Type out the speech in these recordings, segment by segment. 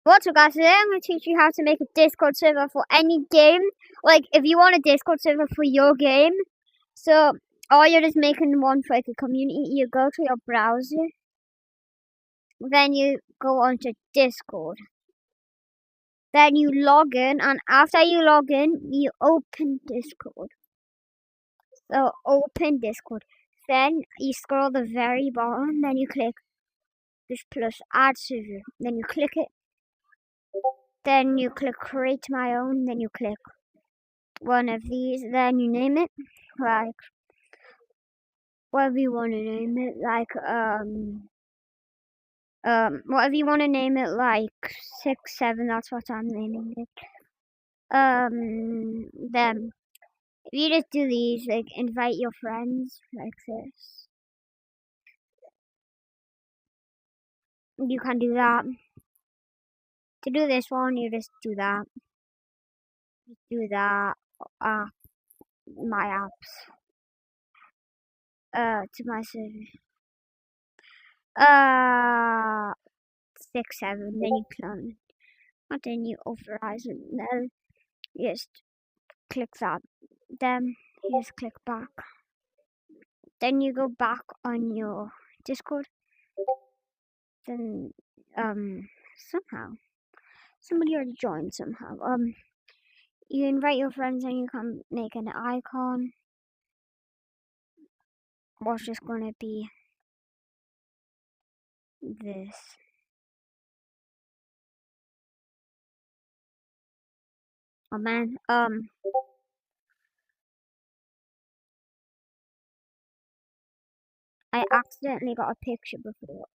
What's up, guys? Today I'm going to teach you how to make a Discord server for any game. Like, if you want a Discord server for your game, so, or you're just making one for like a community, you go to your browser, then you go onto Discord. Then you log in, and after you log in, you open Discord. So, open Discord. Then you scroll the very bottom, then you click this plus add server. Then you click it. Then you click create my own, then you click one of these, then you name it, like, whatever you want to name it, like, whatever you want to name it, like, 6, 7, that's what I'm naming it. Then, if you just do these, like, invite your friends, like this. You can do that. To do this one, you just do that. Just do that. My apps. To my server. 6, 7, then you clone. And then you authorize it. Then you just click that. Then you just click back. Then you go back on your Discord. Then somehow somebody already joined somehow. You invite your friends and you can make an icon. What's just gonna be this. Oh man, I accidentally got a picture before.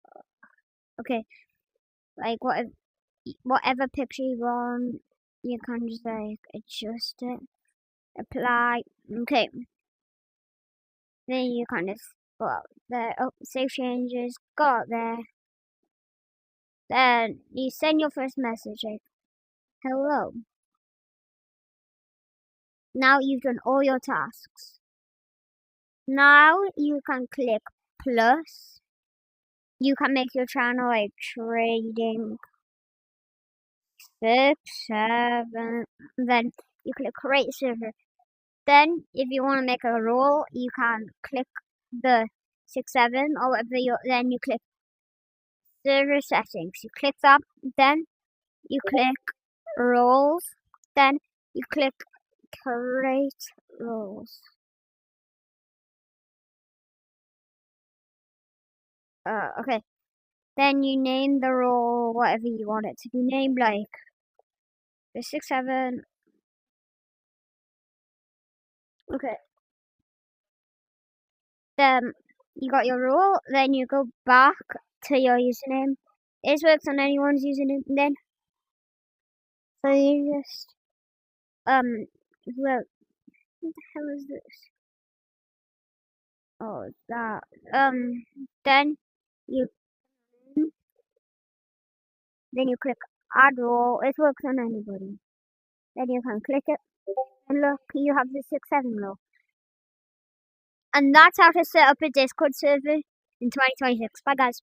Okay, like whatever picture you want, you can just like adjust it, apply. Okay, then you kind of go out there. Oh, save changes, go out there. Then you send your first message like, hello. Now you've done all your tasks. Now you can click plus. You can make your channel like trading 6, 7. Then you click create server. Then if you want to make a role, you can click the 6, 7 or whatever then you click server settings. You click that, then you click roles, then you click create roles. Okay. Then you name the role whatever you want it to be named, like the 6, 7. Okay. Then you got your role, then you go back to your username. This works on anyone's username then. So you just well, what the hell is this? Oh, that. Then you click add role. It works on anybody. Then you can click it, and look, you have the 6, 7 role. And that's how to set up a Discord server in 2026. Bye, guys.